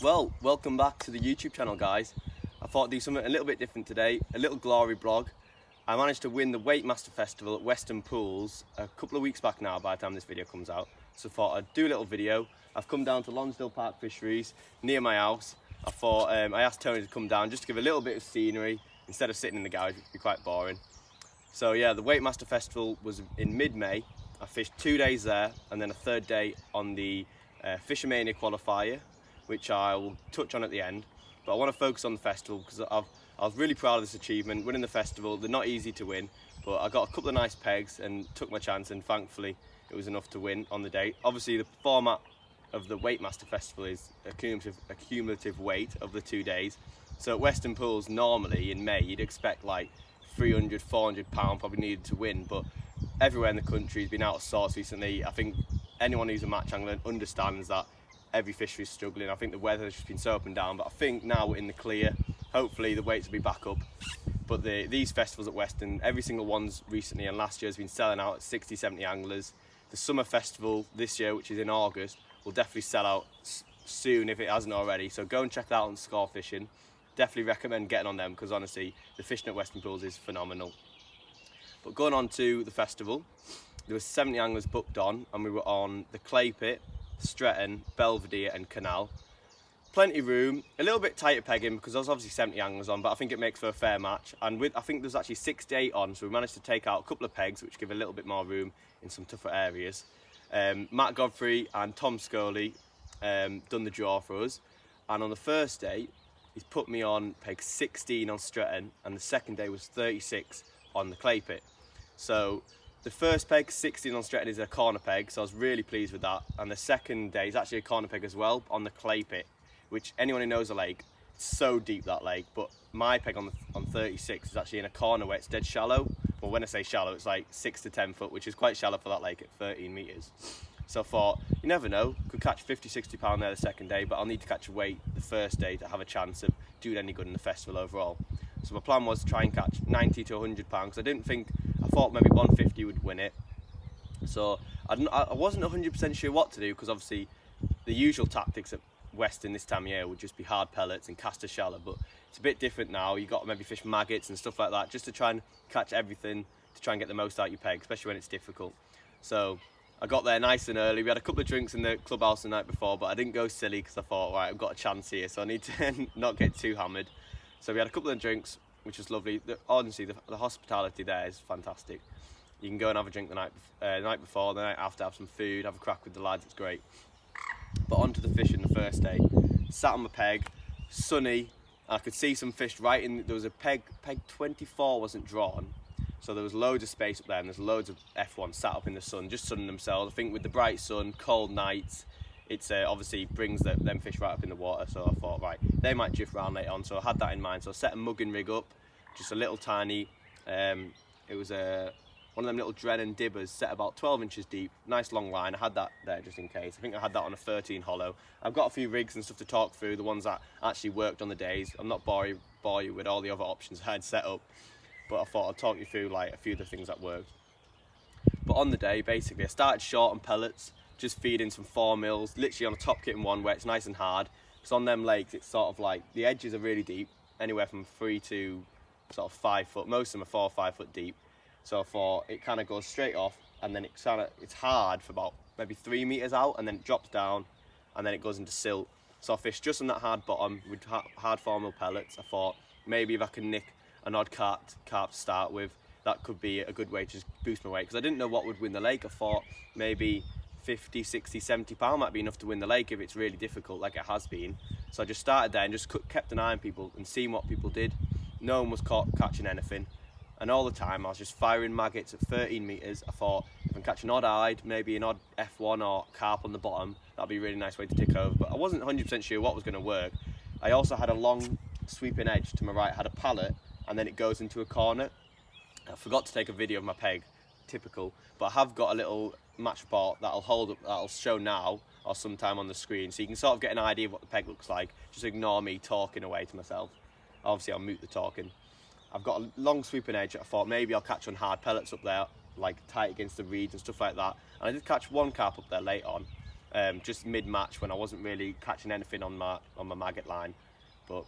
Well, welcome back to the YouTube channel, guys. I thought I'd do something a little bit different today, a little glory blog. I managed to win the Weight Festival at Weston Pools a couple of weeks back now by the time this video comes out. So I thought I'd do a little video. I've come down to Lonsdale Park Fisheries, near my house. I thought I asked Tony to come down just to give a little bit of scenery instead of sitting in the garage, which would be quite boring. So yeah, the Weight Festival was in mid-May. I fished 2 days there and then a third day on the Fishermania qualifier, which I will touch on at the end. But I want to focus on the festival because I was really proud of this achievement, winning the festival. They're not easy to win, but I got a couple of nice pegs and took my chance, and thankfully it was enough to win on the day. Obviously the format of the Weight Festival is a cumulative weight of the 2 days. So at Weston Pools, normally in May, you'd expect like 300, 400 pound probably needed to win, but everywhere in the country has been out of sorts recently. I think anyone who's a match angler understands that every fishery is struggling. I think the weather has just been so up and down, but I think now we're in the clear. Hopefully the weights will be back up. But these festivals at Weston, every single one's recently and last year has been selling out at 60, 70 anglers. The summer festival this year, which is in August, will definitely sell out soon if it hasn't already. So go and check that out on Score Fishing. Definitely recommend getting on them because honestly, the fishing at Weston Pools is phenomenal. But going on to the festival, there were 70 anglers booked on, and we were on the Clay Pit, Stretton, Belvedere and Canal. Plenty of room, a little bit tighter pegging because there's obviously 70 anglers on, but I think it makes for a fair match. And I think there's actually 68 on, so we managed to take out a couple of pegs which give a little bit more room in some tougher areas. Matt Godfrey and Tom Scully done the draw for us, and on the first day he's put me on peg 16 on Stretton, and the second day was 36 on the Clay Pit. So the first peg, 16 on Stretton, is a corner peg, so I was really pleased with that. And the second day is actually a corner peg as well on the Clay Pit, which anyone who knows the lake, it's so deep that lake. But my peg on 36 is actually in a corner where it's dead shallow. Well, when I say shallow, it's like 6 to 10 foot, which is quite shallow for that lake at 13 metres. So I thought, you never know, could catch 50, 60 pound there the second day, but I'll need to catch a weight the first day to have a chance of doing any good in the festival overall. So my plan was to try and catch 90 to 100 pounds. I thought maybe 150 would win it. So I wasn't 100% sure what to do because obviously the usual tactics at Weston this time of year would just be hard pellets and cast a shallow, but it's a bit different now. You've got to maybe fish maggots and stuff like that just to try and catch everything, to try and get the most out of your peg, especially when it's difficult. So I got there nice and early. We had a couple of drinks in the clubhouse the night before, but I didn't go silly because I thought, right, I've got a chance here, so I need to not get too hammered. So we had a couple of drinks, which was lovely. Honestly, the hospitality there is fantastic. You can go and have a drink the night before, the night after, have some food, have a crack with the lads, it's great. But on to the fishing the first day. Sat on my peg, sunny, I could see some fish right in, there was a peg 24 wasn't drawn, so there was loads of space up there, and there's loads of F1 sat up in the sun, just sunning themselves. I think with the bright sun, cold nights, it's obviously brings them fish right up in the water. So I thought, right, they might drift round later on, so I had that in mind. So I set a mugging rig up, just a little tiny, it was one of them little Drennan dibbers set about 12 inches deep, nice long line. I had that there just in case. I think I had that on a 13 hollow. I've got a few rigs and stuff to talk through, the ones that actually worked on the days. I'm not bore you with all the other options I had set up, but I thought I'd talk you through like a few of the things that worked. But on the day, basically, I started short on pellets, just feeding some 4 mils, literally on a top kitten one where it's nice and hard. Because on them lakes, it's sort of like, the edges are really deep, anywhere from 3 to sort of 5 foot. Most of them are 4 or 5 foot deep. So I thought it kind of goes straight off, and then it's hard for about maybe 3 meters out, and then it drops down, and then it goes into silt. So I fished just on that hard bottom with hard 4 mil pellets. I thought maybe if I can nick an odd carp to start with, that could be a good way to just boost my weight, because I didn't know what would win the lake. I thought maybe 50, 60, 70 pound might be enough to win the lake if it's really difficult like it has been. So I just started there and just kept an eye on people and seeing what people did. No one was caught catching anything, and all the time I was just firing maggots at 13 meters. I thought if I can catch an odd eyed, maybe an odd F1 or carp on the bottom, that'd be a really nice way to tick over. But I wasn't 100% sure what was going to work. I also had a long sweeping edge to my right, had a pallet, and then it goes into a corner. I forgot to take a video of my peg, typical, but I have got a little match report that'll show now or sometime on the screen, so you can sort of get an idea of what the peg looks like. Just ignore me talking away to myself. Obviously I'll mute the talking. I've got a long sweeping edge. I thought maybe I'll catch on hard pellets up there, like tight against the reeds and stuff like that. And I did catch one carp up there late on, just mid-match when I wasn't really catching anything on my maggot line. But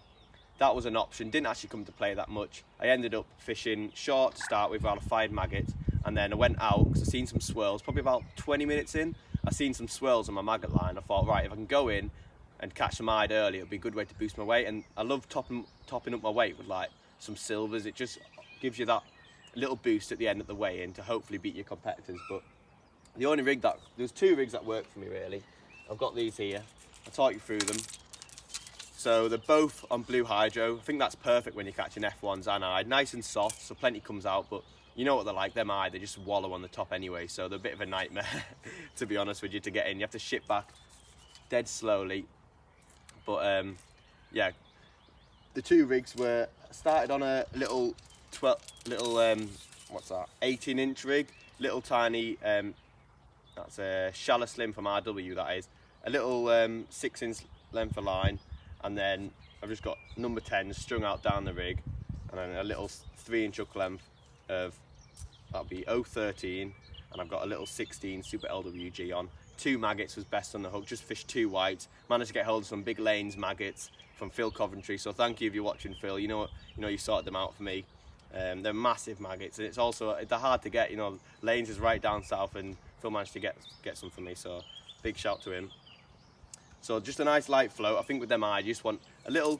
that was an option, didn't actually come to play that much. I ended up fishing short to start with around a 5 maggot, and then I went out because I seen some swirls. Probably about 20 minutes in, I seen some swirls on my maggot line. I thought, right, if I can go in and catch some eyed early, it'll be a good way to boost my weight. And I love topping up my weight with like some silvers. It just gives you that little boost at the end of the weigh-in to hopefully beat your competitors. But the only rig there's 2 rigs that work for me really. I've got these here, I'll talk you through them. So they're both on blue hydro. I think that's perfect when you're catching F1s and eyed. Nice and soft, so plenty comes out, but you know what they're like, them eyed, they just wallow on the top anyway, so they're a bit of a nightmare, to be honest with you, to get in. You have to ship back dead slowly. But yeah, the 2 rigs were started on a little 18-inch rig, little tiny, that's a shallow slim from RW, that is, a little 6-inch length of line. And then I've just got number 10 strung out down the rig, and then a little 3-inch hook length of, that'll be 013, and I've got a little 16 Super LWG on. 2 maggots was best on the hook, just fished 2 whites. Managed to get hold of some big lanes maggots from Phil Coventry, so thank you if you're watching, Phil. You sorted them out for me. They're massive maggots, and they're hard to get. Lanes is right down south, and Phil managed to get some for me, so big shout to him. So just a nice light float. I think with them eyes, you just want a little,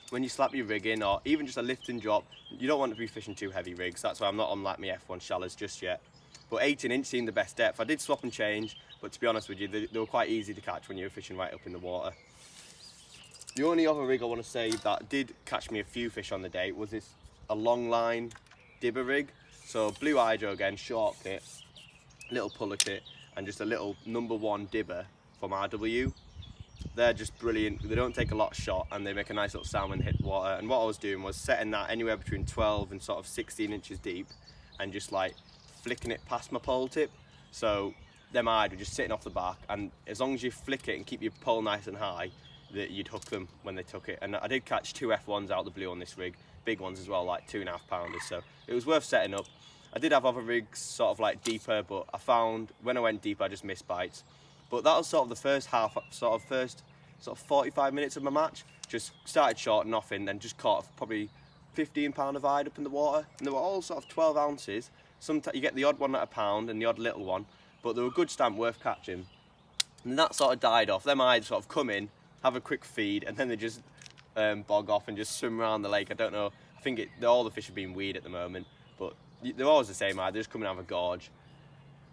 when you slap your rig in, or even just a lift and drop, you don't want to be fishing too heavy rigs. That's why I'm not on like my F1 shallows just yet. But 18-inch seemed the best depth. I did swap and change, but to be honest with you, they were quite easy to catch when you were fishing right up in the water. The only other rig I want to say that did catch me a few fish on the day was a long line dibber rig. So blue hydro again, short kit, little puller kit, and just a little number 1 dibber from RW. They're just brilliant. They don't take a lot of shot, and they make a nice little sound when hit water. And what I was doing was setting that anywhere between 12 and sort of 16 inches deep, and just like flicking it past my pole tip. So them eyed were just sitting off the back, and as long as you flick it and keep your pole nice and high, that you'd hook them when they took it. And I did catch 2 F1s out the blue on this rig, big ones as well, like 2.5 pounders. So it was worth setting up. I did have other rigs sort of like deeper, but I found when I went deeper I just missed bites. But that was sort of the first 45 minutes of my match. Just started short, nothing, then just caught probably 15 pound of eyed up in the water, and they were all sort of 12 ounces. Sometimes you get the odd one at a pound and the odd little one, but they were a good stamp, worth catching. And that sort of died off. Them eyed sort of come in, have a quick feed, and then they just bog off and just swim around the lake. I don't know. I think all the fish are being weed at the moment, but they're always the same eyed. They just come and have a gorge.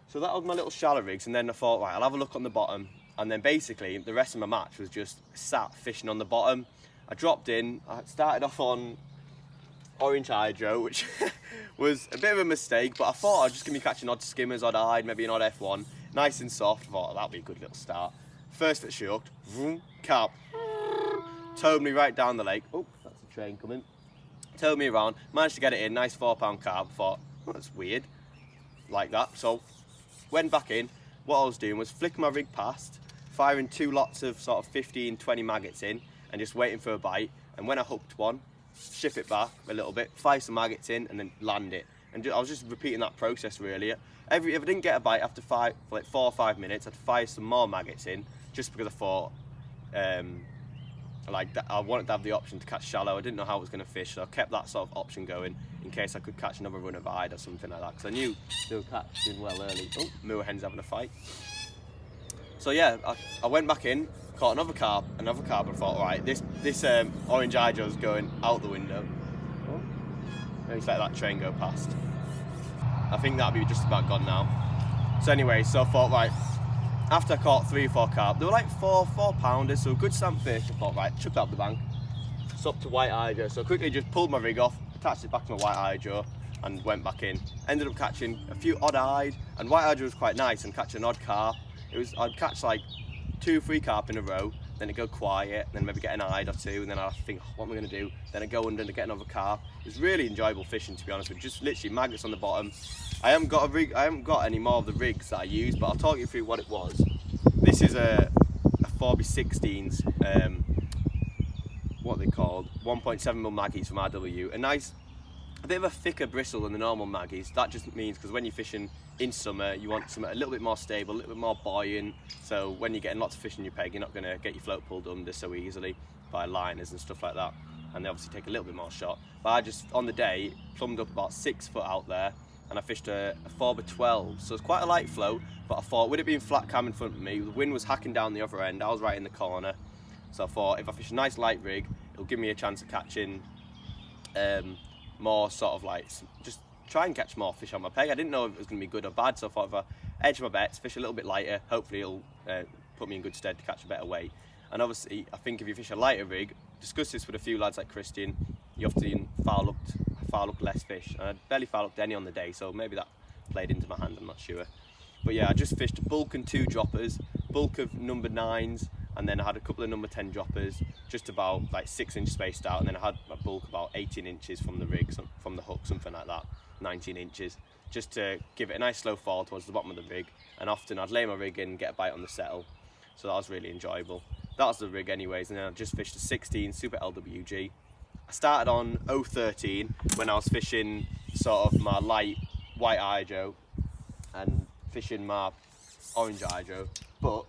So that was my little shallow rigs, and then I thought, right, I'll have a look on the bottom. And then basically the rest of my match was just sat fishing on the bottom. I dropped in, I started off on orange hydro, which was a bit of a mistake, but I thought I was just going to be catching odd skimmers, odd eyed, maybe an odd F1, nice and soft. I thought, that'd be a good little start. First that she hooked, vroom, carp, towed me right down the lake. Oh, that's a train coming. Towed me around, managed to get it in, nice 4-pound carp. I thought, oh, that's weird, like that. So went back in. What I was doing was flicking my rig past, firing 2 lots of sort of 15, 20 maggots in, and just waiting for a bite. And when I hooked one, ship it back a little bit, fire some maggots in, and then land it. And I was just repeating that process really. If I didn't get a bite after for like 4 or 5 minutes, I'd fire some more maggots in, just because I thought I wanted to have the option to catch shallow. I didn't know how I was going to fish, so I kept that sort of option going in case I could catch another run of eyed or something like that, because I knew they were catching well early. Oh, moor hen's having a fight. So yeah, I went back in, caught another carp, and I thought, right, this orange hydro's going out the window. Oh, let me let that train go past. I think that'll be just about gone now. So anyway, so I thought, right, after I caught 3 or 4 carp, they were like 4 pounders, so a good stamp fish. I thought, right, chucked up the bank. It's up to white hydro, so I quickly just pulled my rig off, attached it back to my white hydro, and went back in. Ended up catching a few odd eyed, and white hydro was quite nice, and catching an odd carp. I'd catch like 2 or 3 carp in a row, then it'd go quiet, then maybe get an eyed or 2, and then I'd think, what am I going to do? Then I'd go under and get another carp. It was really enjoyable fishing, to be honest with you, just literally maggots on the bottom. I haven't got any more of the rigs that I use, but I'll talk you through what it was. This is a 4x16s, what are they called? 1.7mm Maggies from RW. A nice a bit of a thicker bristle than the normal maggies. That just means because when you're fishing in summer, you want something a little bit more stable, a little bit more buoyant. So when you're getting lots of fish in your peg, you're not going to get your float pulled under so easily by liners and stuff like that. And they obviously take a little bit more shot. But I just, on the day, plumbed up about 6 foot out there, and I fished a 4x12. So it's quite a light float, but I thought with it being flat cam in front of me, the wind was hacking down the other end, I was right in the corner. So I thought if I fish a nice light rig, it'll give me a chance of catching more sort of like, just try and catch more fish on my peg. I didn't know if it was going to be good or bad, so I thought if I edge my bets, fish a little bit lighter, hopefully it'll put me in good stead to catch a better weight. And obviously, I think if you fish a lighter rig, discuss this with a few lads like Christian, you often foul up less fish. And I barely foul up any on the day, so maybe that played into my hand, I'm not sure. But yeah, I just fished a bulk and 2 droppers, bulk of number 9s, and then I had a couple of number 10 droppers, just about like 6 inch spaced out, and then I had a bulk about 18 inches from the rig, from the hook, something like that, 19 inches, just to give it a nice slow fall towards the bottom of the rig. And often I'd lay my rig in and get a bite on the settle, so that was really enjoyable. That was the rig anyways, and then I just fished a 16 Super LWG. I started on 013 when I was fishing sort of my light white hydro and fishing my orange hydro, but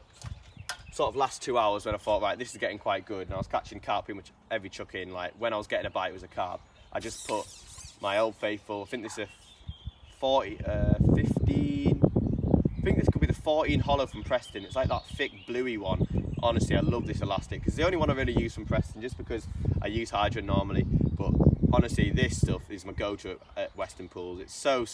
sort of last 2 hours when I thought, right, this is getting quite good, and I was catching carp pretty much every chuck in. Like when I was getting a bite, it was a carp. I just put my old faithful, I think this is a 15, I think this could be the 14 hollow from Preston. It's like that thick bluey one. Honestly, I love this elastic. It's the only one I really use from Preston, just because I use hydro normally. But honestly, this stuff is my go-to at Weston Pools. It's so,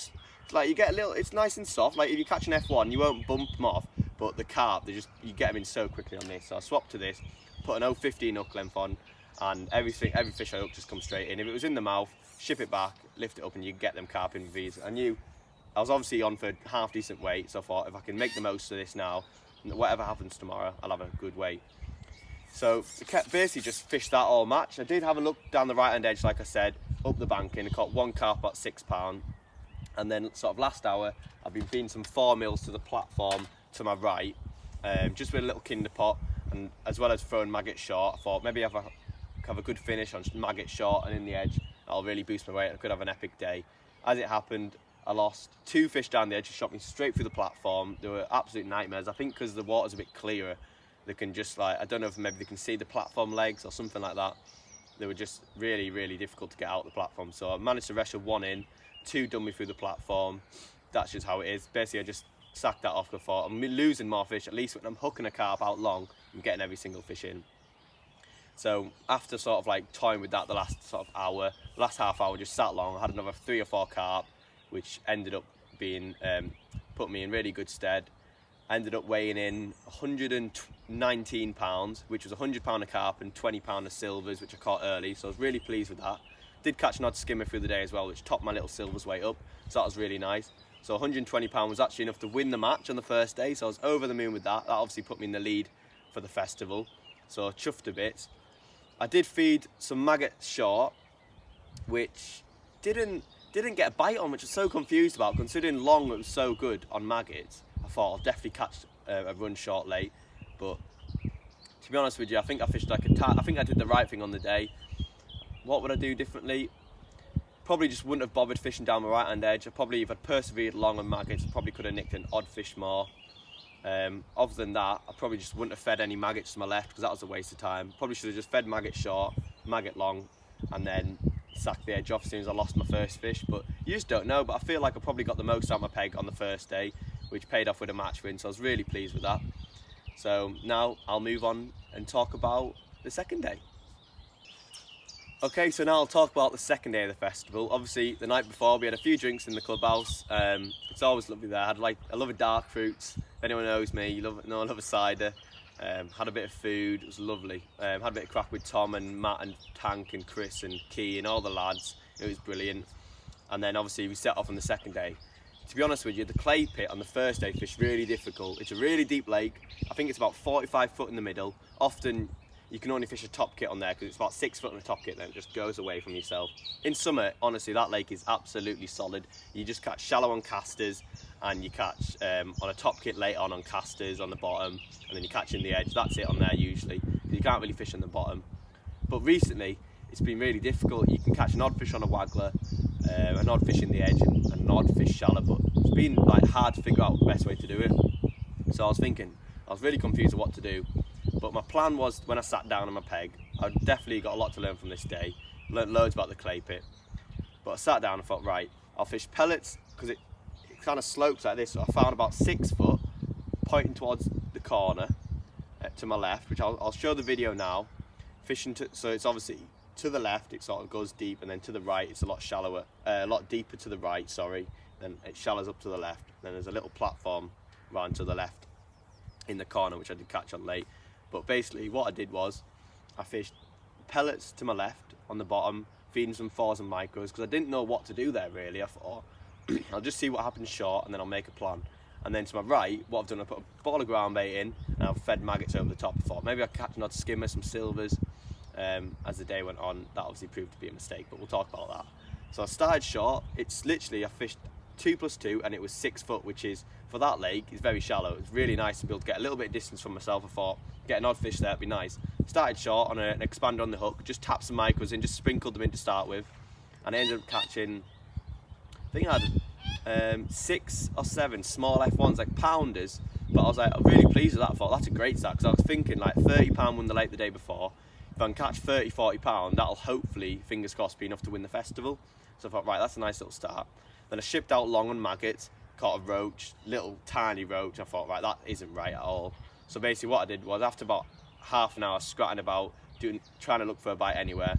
like you get a little, it's nice and soft. Like if you catch an F1, you won't bump them off. But the carp, you get them in so quickly on this. So I swapped to this, put an 015 hook length on, and every fish I hook just comes straight in. If it was in the mouth, ship it back, lift it up, and you get them carp in with these. I was obviously on for half decent weight, so I thought if I can make the most of this now, whatever happens tomorrow, I'll have a good weight. So I kept basically just fished that all match. I did have a look down the right hand edge, like I said, up the banking. I caught 1 carp at £6, and then sort of last hour I've been feeding some 4 mils to the platform to my right, just with a little kinder pot, and as well as throwing maggot short. I thought maybe have a good finish on maggot short and in the edge, that'll really boost my weight. I could have an epic day. As it happened, I lost 2 fish down the edge, shot me straight through the platform. They were absolute nightmares. I think because the water's a bit clearer, they can just like, I don't know if maybe they can see the platform legs or something like that. They were just really, really difficult to get out the platform. So I managed to wrestle 1 in, 2 done me through the platform. That's just how it is. Basically, I just sacked that off. I thought I'm losing more fish. At least when I'm hooking a carp out long, I'm getting every single fish in. So after sort of like toying with that the last sort of hour, the last half hour just sat long. I had another 3 or 4 carp, which ended up being put me in really good stead. I ended up weighing in 119 pounds, which was £100 of carp and £20 of silvers, which I caught early, so I was really pleased with that. Did catch an odd skimmer through the day as well, which topped my little silvers weight up, so that was really nice. So £120 was actually enough to win the match on the first day, so I was over the moon with that. That obviously put me in the lead for the festival, so I chuffed a bit. I did feed some maggot short, which didn't get a bite on, which I was so confused about, considering long it was so good on maggots. I thought I'll definitely catch a run short late, but to be honest with you, I think I fished like I think I did the right thing on the day. What would I do differently? Probably just wouldn't have bothered fishing down my right hand edge. I probably, if I'd persevered long on maggots, I probably could have nicked an odd fish more. Other than that, I probably just wouldn't have fed any maggots to my left, because that was a waste of time. Probably should have just fed maggot short, maggot long, and then sacked the edge off as soon as I lost my first fish. But you just don't know. But I feel like I probably got the most out of my peg on the first day, which paid off with a match win, so I was really pleased with that. So now I'll move on and talk about the second day. Okay, so now I'll talk about the second day of the festival. Obviously, the night before we had a few drinks in the clubhouse. It's always lovely there. I love a dark fruits. If anyone knows me, I love a cider. Had a bit of food, it was lovely. Had a bit of crack with Tom and Matt and Tank and Chris and Key and all the lads. It was brilliant. And then obviously we set off on the second day. To be honest with you, the clay pit on the first day fished really difficult. It's a really deep lake. I think it's about 45 foot in the middle. Often you can only fish a top kit on there because it's about 6 foot on a top kit, then it just goes away from yourself. In summer, honestly, that lake is absolutely solid. You just catch shallow on casters, and you catch on a top kit later on casters on the bottom, and then you catch in the edge. That's it on there usually. You can't really fish on the bottom. But recently, it's been really difficult. You can catch an odd fish on a waggler. an odd fish in the edge and an odd fish shallow, but it's been like hard to figure out the best way to do it. So I was thinking, I was really confused of what to do, but my plan was, when I sat down on my peg, I definitely got a lot to learn from this day, learnt loads about the clay pit, but I sat down and thought, right, I'll fish pellets, because it kind of slopes like this, so I found about 6 foot pointing towards the corner to my left, which I'll show the video now, fishing so it's obviously to the left, it sort of goes deep, and then to the right it's a lot shallower, a lot deeper to the right, sorry, then it shallows up to the left, then there's a little platform round to the left in the corner, which I did catch on late. But basically what I did was I fished pellets to my left on the bottom, feeding some 4s and micros, because I didn't know what to do there really. I thought I'll just see what happens short and then I'll make a plan. And then to my right, what I've done, I put a ball of ground bait in and I've fed maggots over the top. I thought maybe I'd catch an odd skimmer, some silvers. As the day went on, that obviously proved to be a mistake, but we'll talk about that. So I started short. It's literally, I fished 2 + 2 and it was 6 foot, which is, for that lake, is very shallow. It's really nice to be able to get a little bit of distance from myself. I thought, get an odd fish there, it'd be nice. Started short on an expander on the hook, just tapped some micros in, just sprinkled them in to start with, and I ended up catching, I think I had 6 or 7 small F1s, like pounders, but I was like, I'm really pleased with that. I thought, that's a great start, because I was thinking like £30 won the lake the day before. If I can catch £30–40, that'll hopefully, fingers crossed, be enough to win the festival. So I thought, right, that's a nice little start. Then I shipped out long on maggots, caught a roach, little tiny roach. I thought, right, that isn't right at all. So basically what I did was, after about half an hour scratching about, trying to look for a bite anywhere,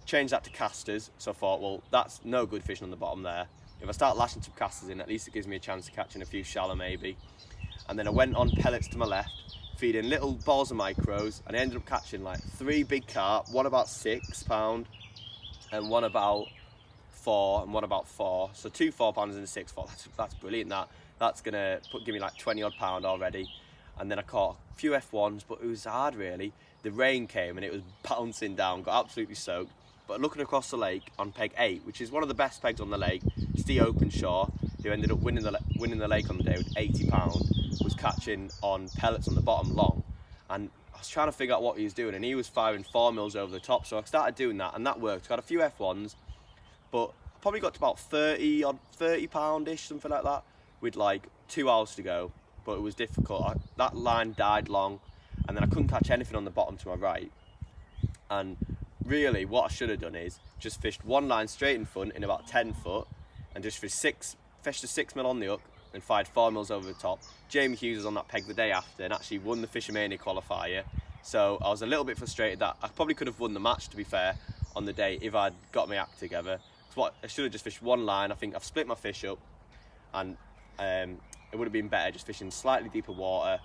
changed that to casters. So I thought, well, that's no good fishing on the bottom there. If I start lashing some casters in, at least it gives me a chance of catching a few shallow maybe. And then I went on pellets to my left, feeding little balls of micros, and I ended up catching like 3 big carp, one about £6 and one about 4 and one about 4. So 2 4-pounders and a 6. That's brilliant. That's gonna give me like 20 odd pound already. And then I caught a few F1s, but it was hard really. The rain came and it was bouncing down, got absolutely soaked. But looking across the lake on peg 8, which is one of the best pegs on the lake, Steve Openshaw, who ended up winning the lake on the day with £80, was catching on pellets on the bottom long. And I was trying to figure out what he was doing, and he was firing 4 mils over the top. So I started doing that, and that worked. Got a few F1s, but I probably got to about 30 pound-ish, something like that, with like 2 hours to go. But it was difficult. That line died long, and then I couldn't catch anything on the bottom to my right. And really what I should have done is just fished one line straight in front in about 10 foot and just fished a 6 mil on the hook and fired 4 mils over the top. Jamie Hughes was on that peg the day after and actually won the Fishermania qualifier. So I was a little bit frustrated that I probably could have won the match, to be fair, on the day if I'd got my act together. So I should have just fished one line. I think I've split my fish up, and it would have been better just fishing slightly deeper water,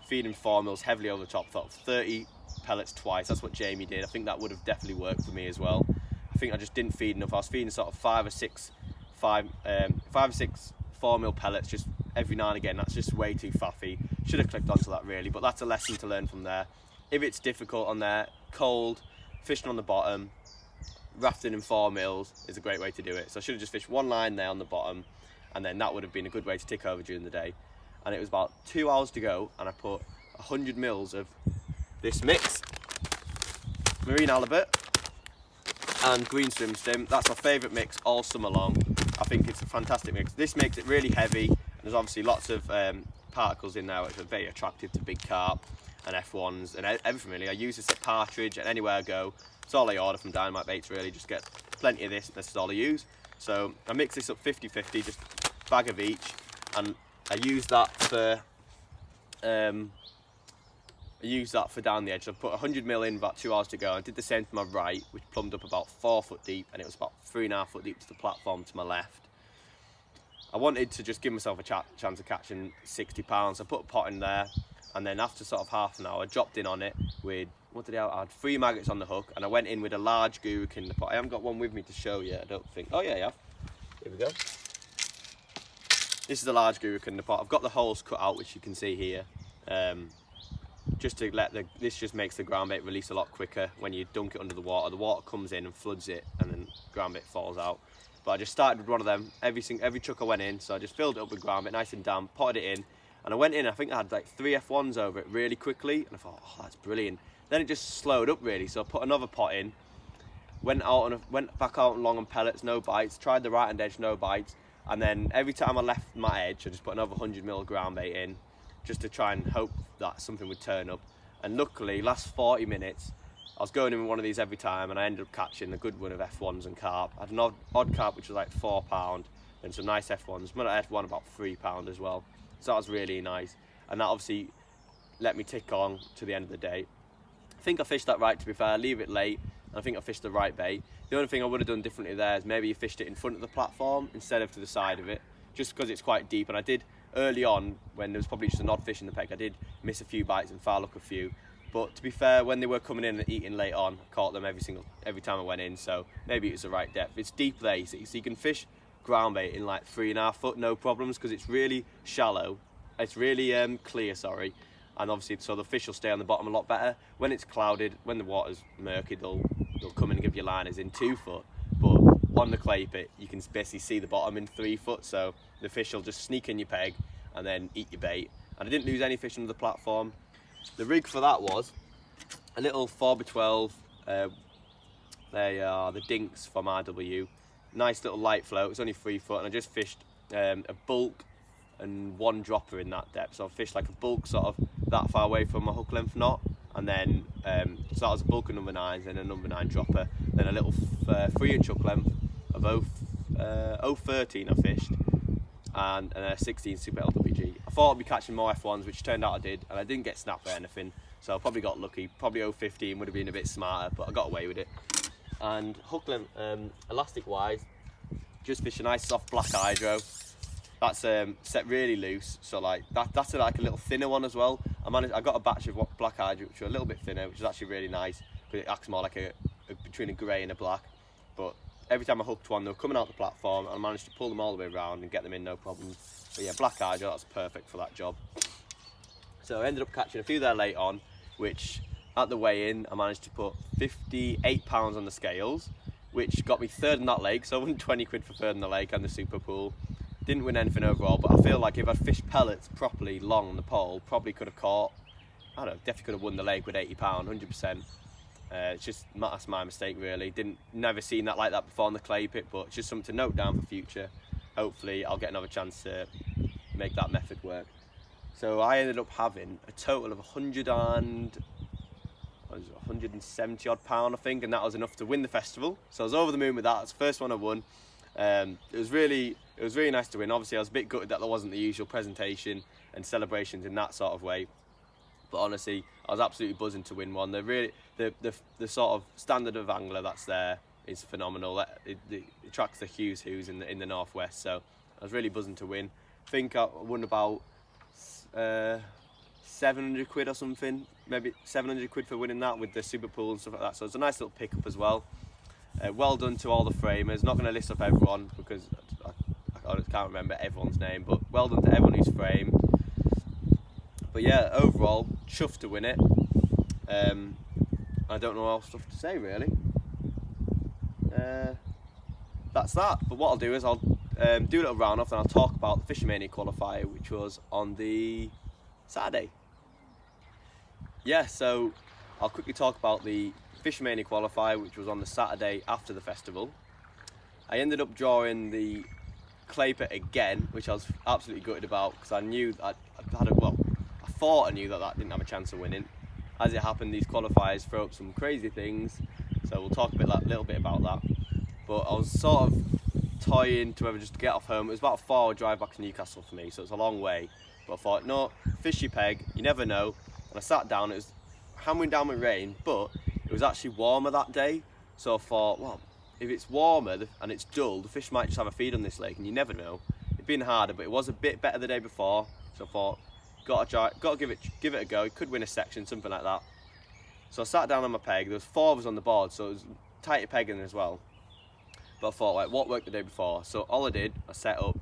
feeding 4 mils heavily over the top. Thought 30 pellets twice. That's what Jamie did. I think that would have definitely worked for me as well. I think I just didn't feed enough. I was feeding sort of 5 or 6 4 mil pellets just every now and again. That's just way too faffy. Should have clicked onto that really, but that's a lesson to learn from there. If it's difficult on there, cold, fishing on the bottom, rafting in 4 mils is a great way to do it. So I should have just fished one line there on the bottom, and then that would have been a good way to tick over during the day. And it was about 2 hours to go, and I put 100 mils of this mix, marine halibut and green swim stim. That's my favourite mix all summer long. I think it's a fantastic mix. This makes it really heavy, and there's obviously lots of particles in there which are very attractive to big carp and F1s and everything really. I use this at Partridge and anywhere I go. It's all I order from Dynamite Baits really, just get plenty of this, and this is all I use. So I mix this up 50-50, just a bag of each, and I use that for down the edge. So I put 100 mil in, about 2 hours to go. I did the same to my right, which plumbed up about 4 foot deep, and it was about 3.5 foot deep to the platform to my left. I wanted to just give myself a chance of catching 60 pounds. I put a pot in there, and then after sort of half an hour, I dropped in on it with, I had 3 maggots on the hook, and I went in with a large guruk in the pot. I haven't got one with me to show you, I don't think. Oh yeah, yeah. Here we go. This is a large guruk in the pot. I've got the holes cut out, which you can see here. Just to this just makes the ground bait release a lot quicker when you dunk it under the water. The water comes in and floods it, and then ground bait falls out. But I just started with one of them. Every chuck I went in, so I just filled it up with ground bait, nice and damp, potted it in, and I went in. I think I had like 3 F1s over it really quickly, and I thought, oh, that's brilliant. Then it just slowed up really, so I put another pot in, went back out long on pellets, no bites, tried the right hand edge, no bites, and then every time I left my edge I just put another 100mm ground bait in just to try and hope that something would turn up. And luckily last 40 minutes I was going in with one of these every time, and I ended up catching a good one of F1s and carp. I had an odd carp which was like £4, and some nice F1s. My F1 about £3 as well, so that was really nice, and that obviously let me tick on to the end of the day. I think I fished that right, to be fair. I leave it late, and I think I fished the right bait. The only thing I would have done differently there is maybe you fished it in front of the platform instead of to the side of it, just because it's quite deep. And I did early on, when there was probably just an odd fish in the peg, I did miss a few bites and foul up a few. But to be fair, when they were coming in and eating late on, I caught them every time I went in, so maybe it was the right depth. It's deep there, you see, so you can fish ground bait in like 3.5 foot, no problems, because it's really shallow. It's really clear, sorry, and obviously so the fish will stay on the bottom a lot better. When it's clouded, when the water's murky, they'll come in and give you liners in 2 foot, but on the clay pit you can basically see the bottom in 3 foot, so the fish will just sneak in your peg and then eat your bait. And I didn't lose any fish under the platform. The rig for that was a little 4x12, they are the dinks from RW. Nice little light float, it's only 3 foot, and I just fished a bulk and 1 dropper in that depth. So I fished like a bulk sort of that far away from my hook length knot, and then so that was a bulk of number 9s, then a number 9 dropper, then a little 3-inch hook length of 013 I fished, and a 16 Super LWG. I thought I'd be catching more F1s, which turned out I did, and I didn't get snapped or anything, so I probably got lucky. Probably 015 would have been a bit smarter, but I got away with it. And hook length, elastic wise, just fish a nice soft black hydro. That's set really loose, so like that's like a little thinner one as well. I got a batch of black hydro which are a little bit thinner, which is actually really nice because it acts more like between a grey and a black. But every time I hooked one, they were coming out the platform, and I managed to pull them all the way around and get them in no problem. But yeah, black hydro, that's perfect for that job. So I ended up catching a few there late on, which at the weigh-in I managed to put 58 pounds on the scales, which got me third in that lake. So I won 20 quid for third in the lake and the super pool. Didn't win anything overall, but I feel like if I'd fished pellets properly long on the pole, probably could have caught, I don't know, definitely could have won the lake with 80 pound, 100%. It's just, that's my mistake really. Never seen that like that before on the clay pit, but it's just something to note down for future. Hopefully I'll get another chance to make that method work. So I ended up having a total of 170 odd pound, I think, and that was enough to win the festival. So I was over the moon with that. It's the first one I won. It was really nice to win. Obviously I was a bit gutted that there wasn't the usual presentation and celebrations in that sort of way. But honestly, I was absolutely buzzing to win one. The sort of standard of angler that's there is phenomenal. It attracts the who's in the northwest. So I was really buzzing to win. I think I won about 700 quid or something, maybe 700 quid for winning that with the super pool and stuff like that. So it's a nice little pickup as well. Well done to all the framers. Not going to list up everyone because I can't remember everyone's name, but well done to everyone who's framed. But yeah, overall, chuffed to win it. I don't know what else to say really. That's that. But what I'll do is I'll do a little round off, and I'll talk about the Fishermania qualifier, which was on the Saturday. Yeah, so I'll quickly talk about the Fishermania qualifier, which was on the Saturday after the festival. I ended up drawing the clay pit again, which I was absolutely gutted about because I knew I thought I knew that didn't have a chance of winning. As it happened, these qualifiers throw up some crazy things, so we'll talk a little bit about that. But I was sort of toying to whether just to get off home. It was about a 4-hour drive back to Newcastle for me, so it's a long way. But I thought, no, fish your peg, you never know. And I sat down, it was hammering down with rain, but it was actually warmer that day. So I thought, well, if it's warmer and it's dull, the fish might just have a feed on this lake, and you never know. It'd been harder, but it was a bit better the day before. So I thought, got to give it a go. It could win a section, something like that. So I sat down on my peg. There was 4 of us on the board, so it was tighter pegging as well. But I thought, like, what worked the day before? So all I did, I set up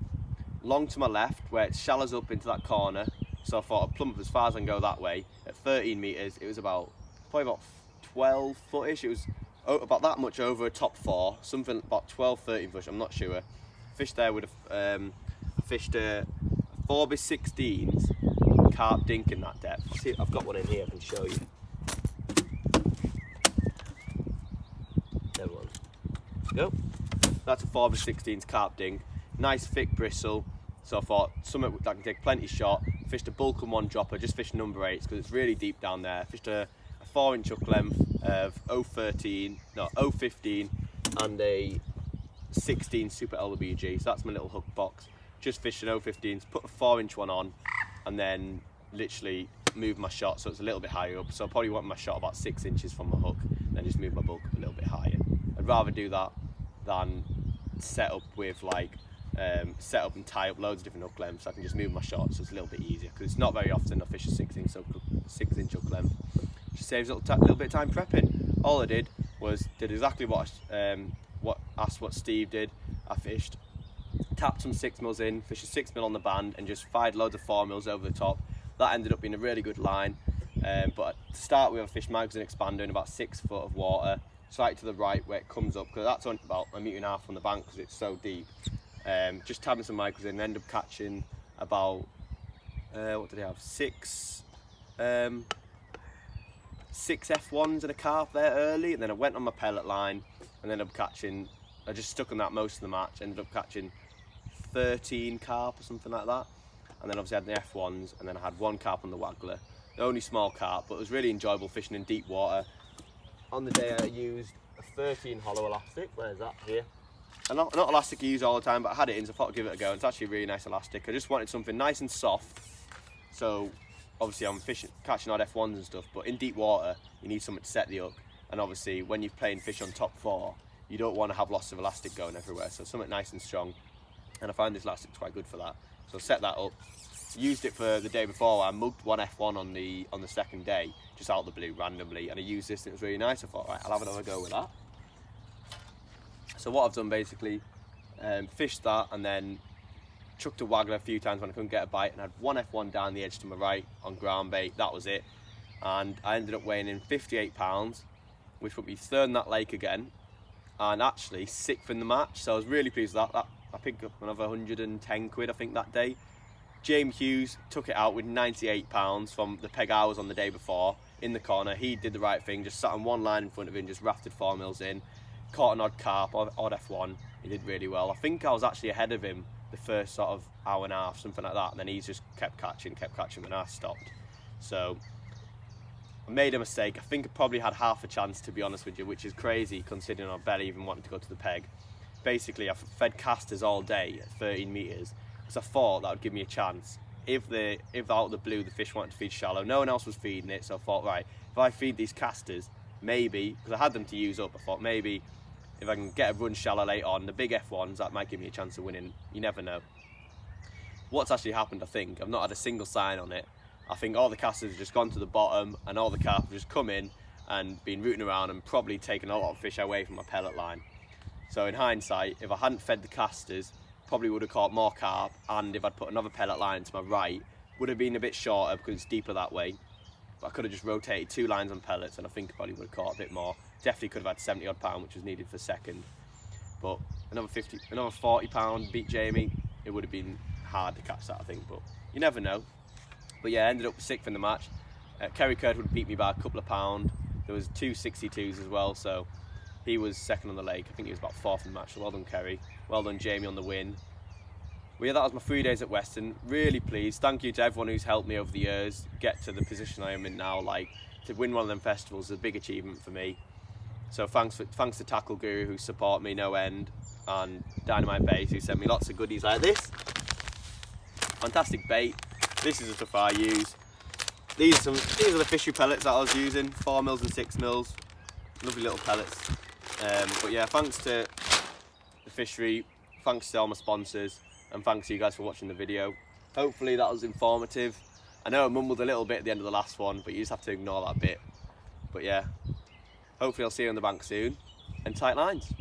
long to my left, where it shallows up into that corner. So I thought I'd plump as far as I can go that way. At 13 metres, it was probably about 12 footish. It was about that much over a top 4, something about 12, 13 foot, I'm not sure. Fished there with I fished a 4x16s carp dink in that depth. See, I've got one in here I can show you. There one. go. That's a 4/16 carp dink, nice thick bristle. So I thought something that can take plenty shot. Fished a bulk and one dropper, just fished number 8s because it's really deep down there. Fished a 4-inch hook length of 0.15 and a 16 Super LWG. So that's my little hook box. Just fished an 0.15s, put a 4-inch one on, and then literally move my shot so it's a little bit higher up. So I probably want my shot about 6 inches from my hook, then just move my bulk up a little bit higher. I'd rather do that than set up with like set up and tie up loads of different hook lengths. So I can just move my shot so it's a little bit easier, because it's not very often I fish a 6-inch hook length. Just saves a little bit of time prepping. All I did was exactly what Steve did. I fished, tapped some 6mm in, fished a 6mm on the band, and just fired loads of 4mm over the top. That ended up being a really good line. But to start with, I fished magazine expander in about 6 foot of water, slightly to the right where it comes up, because that's only about 1.5 meters from the bank because it's so deep. Just tapping some micros in, and ended up catching about what did I have? 6 F1s and a carp there early, and then I went on my pellet line and ended up catching. I just stuck on that most of the match. Ended up catching 13 carp or something like that, and then obviously I had the F1s, and then I had 1 carp on the waggler. The only small carp, but it was really enjoyable fishing in deep water. On the day I used a 13 hollow elastic. Where's that? Here. And not elastic I use all the time, but I had it in, so I thought I'd give it a go. It's actually a really nice elastic. I just wanted something nice and soft. So obviously I'm catching odd F1s and stuff, but in deep water you need something to set the hook. And obviously when you're playing fish on top 4, you don't want to have lots of elastic going everywhere. So something nice and strong. And I found this elastic quite good for that. So I set that up. Used it for the day before. I mugged 1 F1 on the second day, just out of the blue randomly, and I used this and it was really nice. I thought, right, I'll have another go with that. So what I've done basically, fished that and then chucked a waggler a few times when I couldn't get a bite, and had 1 F1 down the edge to my right on ground bait. That was it. And I ended up weighing in 58 pounds, which put me 3rd in that lake again, and actually 6th in the match. So I was really pleased with that. I picked up another 110 quid I think that day. James Hughes took it out with 98 pounds from the peg I was on the day before in the corner. He did the right thing, just sat on one line in front of him, just rafted 4mm in, caught an odd carp, odd F1. He did really well. I think I was actually ahead of him the first sort of hour and a half, something like that, and then he's just kept catching when I stopped. So I made a mistake. I think I probably had half a chance, to be honest with you, which is crazy considering I barely even wanted to go to the peg. Basically, I fed casters all day at 13 meters. Because I thought that would give me a chance. If out of the blue the fish wanted to feed shallow, no one else was feeding it, so I thought, right, if I feed these casters, maybe, because I had them to use up, I thought maybe if I can get a run shallow later on, the big F1s, that might give me a chance of winning. You never know. What's actually happened, I think, I've not had a single sign on it. I think all the casters have just gone to the bottom, and all the carp have just come in and been rooting around and probably taken a lot of fish away from my pellet line. So in hindsight, if I hadn't fed the casters, probably would have caught more carp, and if I'd put another pellet line to my right, would have been a bit shorter because it's deeper that way. But I could have just rotated 2 lines on pellets, and I think I probably would have caught a bit more. Definitely could have had 70 odd pound, which was needed for 2nd. But another 40 pound beat Jamie. It would have been hard to catch that, I think, but you never know. But yeah, I ended up 6th in the match. Kerry Kurd would beat me by a couple of pound. There was 2 62s as well, so he was 2nd on the lake. I think he was about 4th in the match, so well done Kerry. Well done Jamie on the win. Well, yeah, that was my 3 days at Weston. Really pleased. Thank you to everyone who's helped me over the years get to the position I am in now. Like, to win one of them festivals is a big achievement for me. So thanks to Tackle Guru, who support me no end, and Dynamite Bait, who sent me lots of goodies like this. Fantastic bait. This is the stuff I use. These are the fishery pellets that I was using, 4mm and 6mm. Lovely little pellets. But yeah, thanks to the fishery, thanks to all my sponsors, and thanks to you guys for watching the video. Hopefully that was informative. I know I mumbled a little bit at the end of the last one, but you just have to ignore that bit. But yeah, hopefully I'll see you on the bank soon, and tight lines.